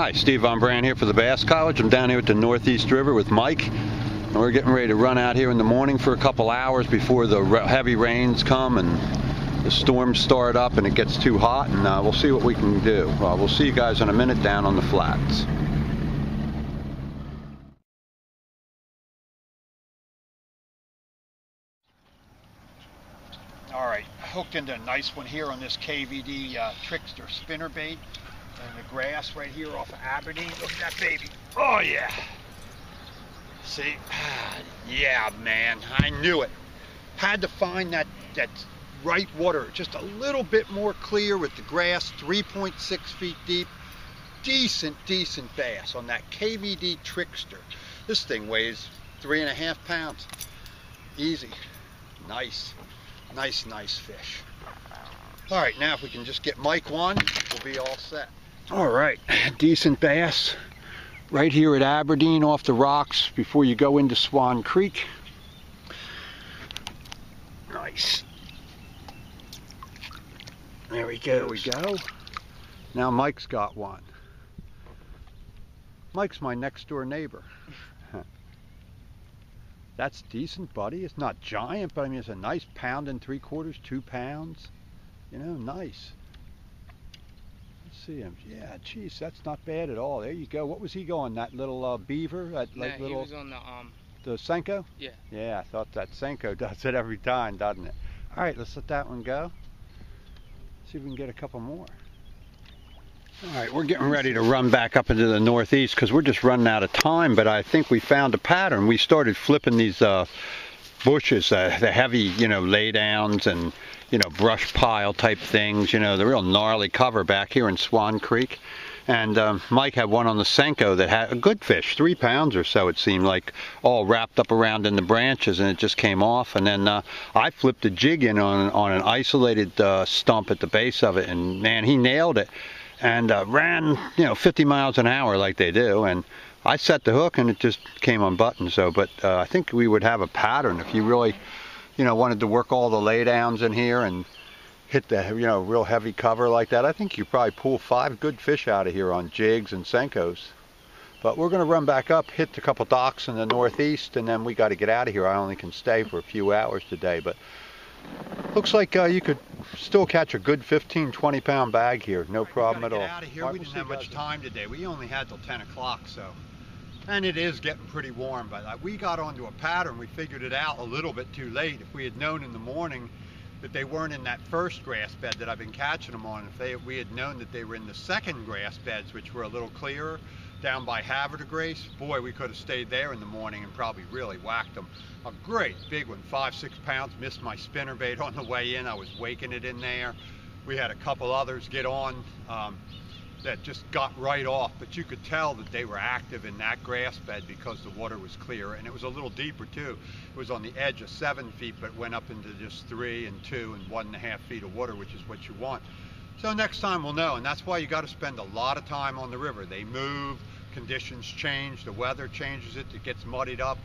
Hi, Steve Von Brand here for the Bass College. I'm down here at the Northeast River with Mike, and we're getting ready to run out here in the morning for a couple hours before the heavy rains come and the storms start up and it gets too hot, and we'll see what we can do. We'll see you guys in a minute down on the flats. Alright, hooked into a nice one here on this KVD Trickster spinnerbait. And the grass right here off of Aberdeen. Look at that baby. Oh yeah. See? Yeah, man. I knew it. Had to find that right water. Just a little bit more clear with the grass. 3.6 feet deep. Decent bass on that KVD Trickster. This thing weighs 3.5 pounds. Easy. Nice fish. Alright, now if we can just get Mike one, we'll be all set. Alright, decent bass right here at Aberdeen off the rocks before you go into Swan Creek. Nice. There we go. There we go. Now Mike's got one. Mike's my next door neighbor. That's decent, buddy. It's not giant, but I mean it's a nice 1 3/4, 2 pounds. You know, nice. Let's see him. Yeah, geez, that's not bad at all. There you go. What was he going? That little beaver? That like little. He was on the Senko? Yeah. Yeah, I thought that Senko does it every time, doesn't it? All right, let's let that one go. See if we can get a couple more. All right, we're getting ready to run back up into the northeast because we're just running out of time, but I think we found a pattern. We started flipping these bushes, the heavy, you know, laydowns and, you know, brush pile type things, you know, the real gnarly cover back here in Swan Creek. And Mike had one on the Senko that had a good fish, 3 pounds or so it seemed like, all wrapped up around in the branches, and it just came off. And then I flipped a jig in on an isolated stump at the base of it, and man, he nailed it. And ran, you know, 50 miles an hour like they do, and I set the hook and it just came unbuttoned. So, but I think we would have a pattern if you really, you know, wanted to work all the laydowns in here and hit the, you know, real heavy cover like that. I think you probably pull 5 good fish out of here on jigs and Senkos. But we're going to run back up, hit a couple docks in the northeast, and then we got to get out of here. I only can stay for a few hours today, but looks like you could still catch a good 15-20 pound bag here, no problem at all. Get out of here. We didn't have much time today. We only had till 10 o'clock, so. And it is getting pretty warm, but we got onto a pattern. We figured it out a little bit too late. If we had known in the morning that they weren't in that first grass bed that I've been catching them on, if we had known that they were in the second grass beds, which were a little clearer, down by Havre to Grace, boy, we could have stayed there in the morning and probably really whacked them. A great big one, 5-6 pounds, missed my spinnerbait on the way in. I was waking it in there. We had a couple others get on that just got right off, but you could tell that they were active in that grass bed because the water was clear, and it was a little deeper too. It was on the edge of 7 feet, but went up into just 3 and 2 and 1.5 feet of water, which is what you want. So next time we'll know, and that's why you got to spend a lot of time on the river. They move, conditions change, the weather changes it gets muddied up.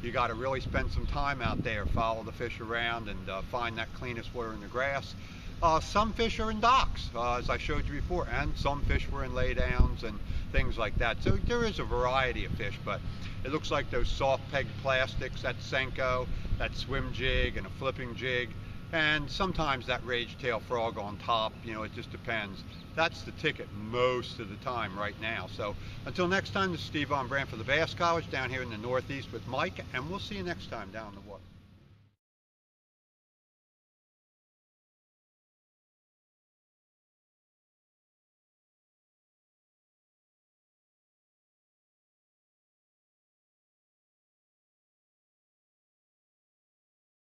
You got to really spend some time out there, follow the fish around, and find that cleanest water in the grass. Some fish are in docks, as I showed you before, and some fish were in laydowns and things like that. So there is a variety of fish, but it looks like those soft peg plastics, that Senko, that swim jig, and a flipping jig, and sometimes that rage tail frog on top, you know, it just depends. That's the ticket most of the time right now. So until next time, this is Steve Von Brand for the Bass College down here in the Northeast with Mike, and we'll see you next time down in the water.